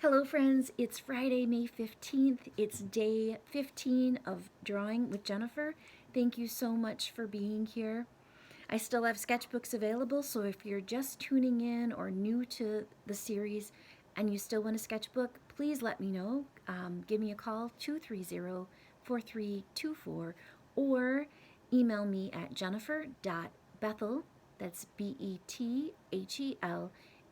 Hello friends, it's Friday, May 15th. It's day 15 of Drawing with Jennifer. Thank you so much for being here. I still have sketchbooks available, so if you're just tuning in or new to the series and you still want a sketchbook, please let me know. Give me a call, 230-4324, or email me at jennifer.bethel, that's Bethel,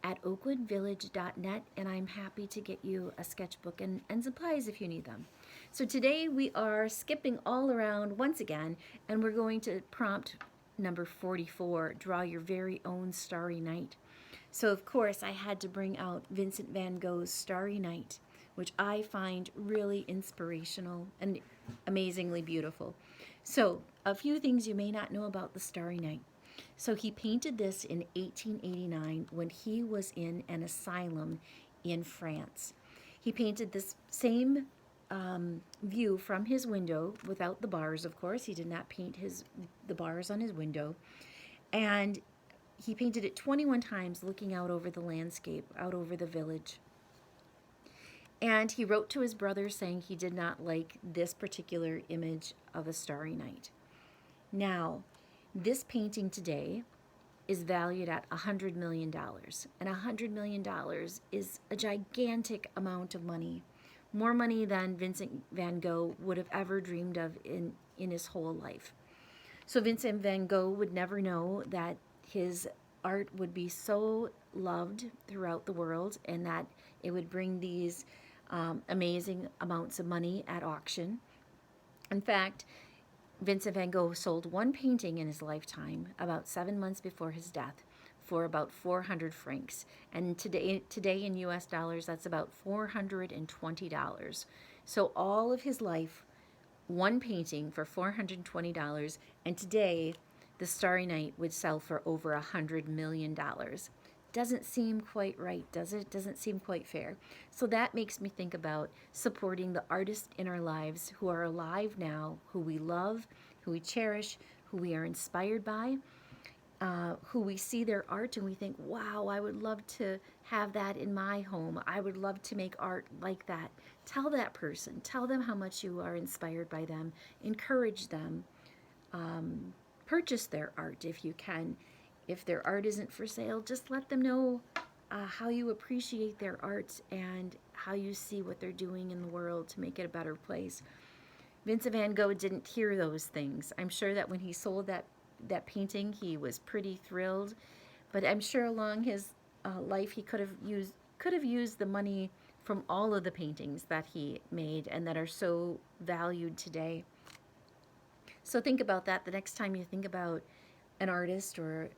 at oakwoodvillage.net, and I'm happy to get you a sketchbook and supplies if you need them. So today we are skipping all around once again, and we're going to prompt number 44, draw your very own starry night. So of course I had to bring out Vincent van Gogh's Starry Night, which I find really inspirational and amazingly beautiful. So a few things you may not know about the Starry Night. So he painted this in 1889 when he was in an asylum in France. He painted this same view from his window without the bars, of course. He did not paint the bars on his window. And he painted it 21 times looking out over the landscape, out over the village. And he wrote to his brother saying he did not like this particular image of a starry night. Now, this painting today is valued at $100 million. And $100 million is a gigantic amount of money. More money than Vincent van Gogh would have ever dreamed of in his whole life. So Vincent van Gogh would never know that his art would be so loved throughout the world and that it would bring these amazing amounts of money at auction. In fact, Vincent van Gogh sold one painting in his lifetime about 7 months before his death for about 400 francs. And today in US dollars, that's about $420. So all of his life, one painting for $420, and today the Starry Night would sell for over $100 million. Doesn't seem quite right, does it? Doesn't seem quite fair. So that makes me think about supporting the artists in our lives who are alive now, who we love, who we cherish, who we are inspired by, who we see their art and we think, wow, I would love to have that in my home. I would love to make art like that. Tell that person, tell them how much you are inspired by them, encourage them, purchase their art if you can. If their art isn't for sale, just let them know how you appreciate their art and how you see what they're doing in the world to make it a better place. Vincent van Gogh didn't hear those things. I'm sure that when he sold that painting, he was pretty thrilled. But I'm sure along his life, he could have used the money from all of the paintings that he made and that are so valued today. So think about that the next time you think about an artist or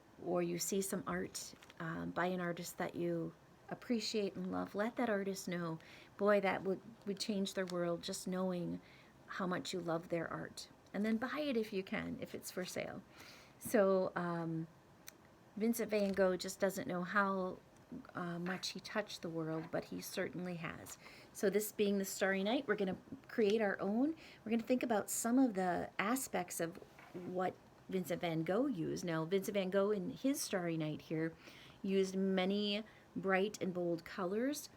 you see some art by an artist that you appreciate and love. Let that artist know. Boy, that would change their world, just knowing how much you love their art. And then buy it if you can, if it's for sale. So Vincent van Gogh just doesn't know how much he touched the world, but he certainly has. So this being the Starry Night, we're going to create our own. We're going to think about some of the aspects of what Vincent van Gogh used. Now, Vincent van Gogh in his Starry Night here used many bright and bold colors.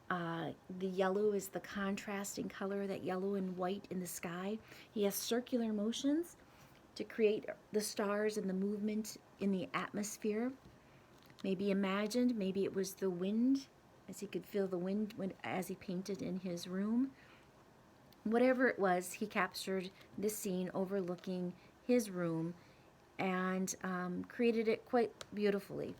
The yellow is the contrasting color, that yellow and white in the sky. He has circular motions to create the stars and the movement in the atmosphere. Maybe imagined, maybe it was the wind, as he could feel the wind as he painted in his room. Whatever it was, he captured this scene overlooking his room and created it quite beautifully.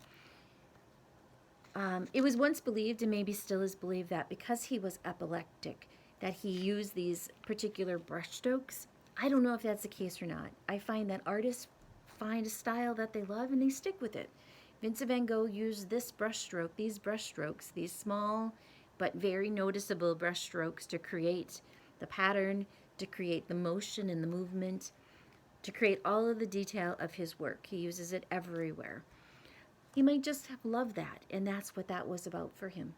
It was once believed, and maybe still is believed, that because he was epileptic, that he used these particular brushstrokes. I don't know if that's the case or not. I find that artists find a style that they love and they stick with it. Vincent van Gogh used these brushstrokes, these small but very noticeable brushstrokes to create the pattern, to create the motion and the movement, to create all of the detail of his work. He uses it everywhere. He might just have loved that, and that's what that was about for him.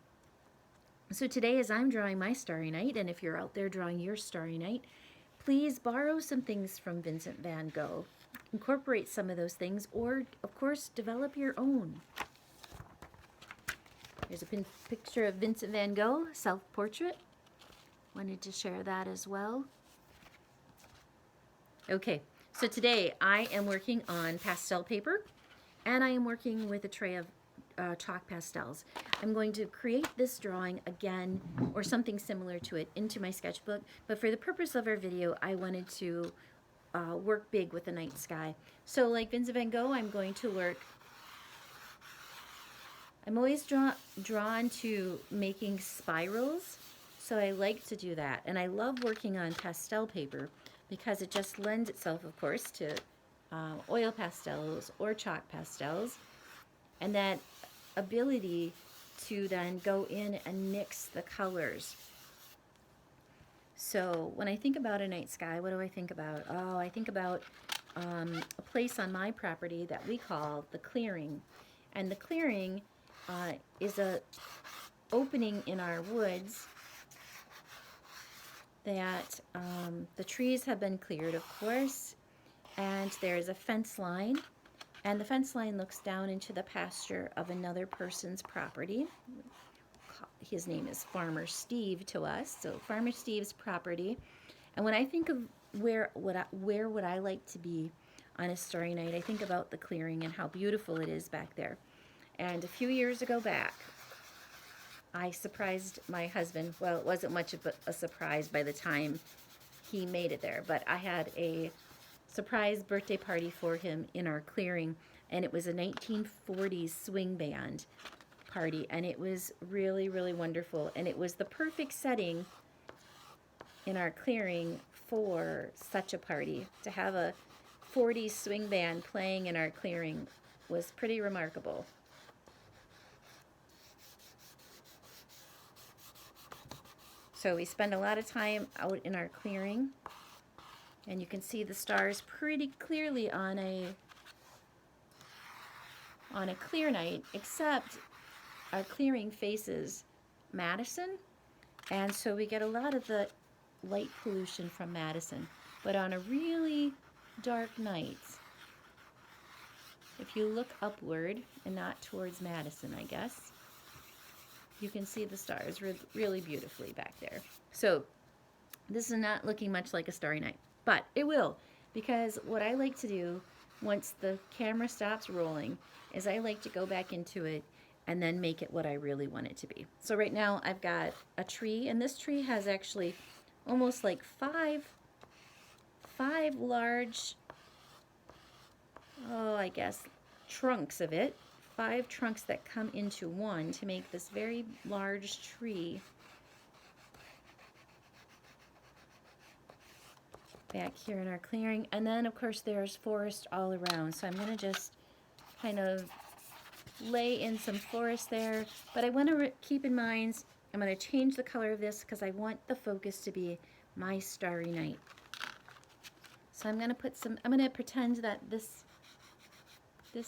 So today, as I'm drawing my Starry Night, and if you're out there drawing your Starry Night, please borrow some things from Vincent van Gogh. Incorporate some of those things, or, of course, develop your own. There's a picture of Vincent van Gogh, self-portrait. Wanted to share that as well. Okay, so today I am working on pastel paper, and I am working with a tray of chalk pastels. I'm going to create this drawing again, or something similar to it, into my sketchbook, but for the purpose of our video, I wanted to work big with the night sky. So like Vincent van Gogh, I'm going to work, I'm always drawn to making spirals, so I like to do that. And I love working on pastel paper because it just lends itself, of course, to oil pastels or chalk pastels. And that ability to then go in and mix the colors. So when I think about a night sky, what do I think about? Oh, I think about a place on my property that we call the clearing. And the clearing is a opening in our woods that the trees have been cleared, of course, and there's a fence line, and the fence line looks down into the pasture of another person's property. His name is Farmer Steve to us, so Farmer Steve's property. And when I think of where would I like to be on a starry night, I think about the clearing and how beautiful it is back there. And a few years ago back, I surprised my husband. Well, it wasn't much of a surprise by the time he made it there, but I had a surprise birthday party for him in our clearing, and it was a 1940s swing band party, and it was really, really wonderful, and it was the perfect setting in our clearing for such a party. To have a 40s swing band playing in our clearing was pretty remarkable. So we spend a lot of time out in our clearing, and you can see the stars pretty clearly on a clear night, except our clearing faces Madison, and so we get a lot of the light pollution from Madison. But on a really dark night, if you look upward and not towards Madison, I guess, you can see the stars really beautifully back there. So this is not looking much like a starry night, but it will, because what I like to do once the camera stops rolling is I like to go back into it and then make it what I really want it to be. So right now I've got a tree, and this tree has actually almost like five large, I guess, trunks of it. 5 trunks that come into one to make this very large tree back here in our clearing. And then of course there's forest all around, so I'm going to just kind of lay in some forest there, but I want to keep in mind I'm going to change the color of this because I want the focus to be my starry night. So I'm going to pretend that this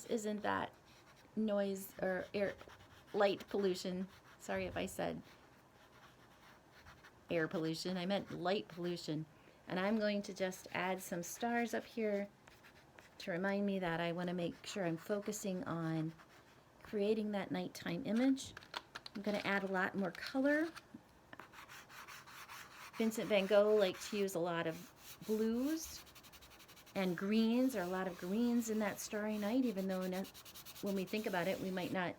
isn't that noise or light pollution. Sorry if I said air pollution. I meant light pollution. And I'm going to just add some stars up here to remind me that I want to make sure I'm focusing on creating that nighttime image. I'm going to add a lot more color. Vincent van Gogh liked to use a lot of blues and greens. There are a lot of greens in that starry night, even though when we think about it, we might not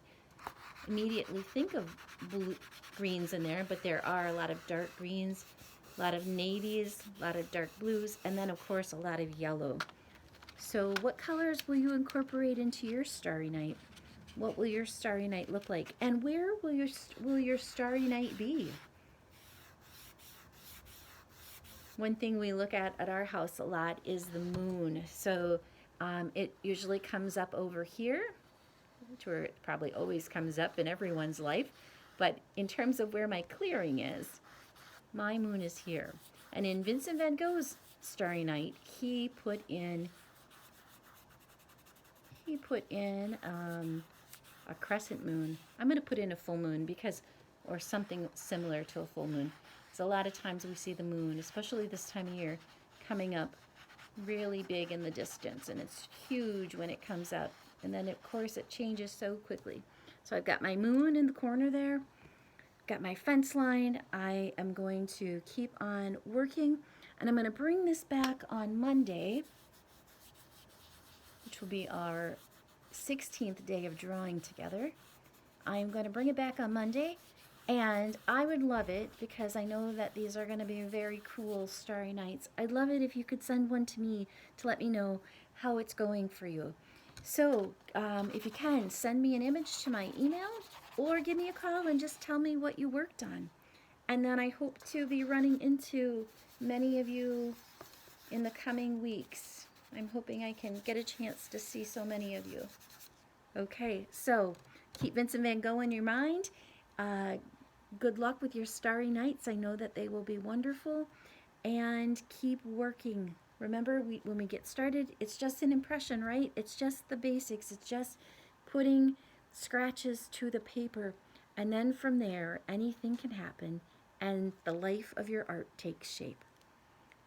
immediately think of greens in there, but there are a lot of dark greens, a lot of navies, a lot of dark blues, and then of course a lot of yellow. So what colors will you incorporate into your starry night? What will your starry night look like? And where will your starry night be? One thing we look at our house a lot is the moon. So it usually comes up over here, where it probably always comes up in everyone's life. But in terms of where my clearing is, my moon is here. And in Vincent van Gogh's starry night, he put in a crescent moon. I'm going to put in a full moon or something similar to a full moon. So a lot of times we see the moon, especially this time of year, coming up really big in the distance, and it's huge when it comes up. And then of course it changes so quickly. So I've got my moon in the corner there, got my fence line. I am going to keep on working, and I'm going to bring this back on Monday, which will be our 16th day of drawing together. I'm going to bring it back on Monday, and I would love it, because I know that these are going to be very cool starry nights. I'd love it if you could send one to me to let me know how it's going for you. So if you can, send me an image to my email, or give me a call and just tell me what you worked on. And then I hope to be running into many of you in the coming weeks. I'm hoping I can get a chance to see so many of you. Okay, so keep Vincent van Gogh in your mind. Good luck with your starry nights. I know that they will be wonderful. And keep working. Remember, when we get started, it's just an impression, right? It's just the basics. It's just putting scratches to the paper. And then from there, anything can happen, and the life of your art takes shape.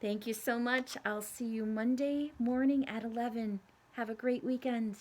Thank you so much. I'll see you Monday morning at 11. Have a great weekend.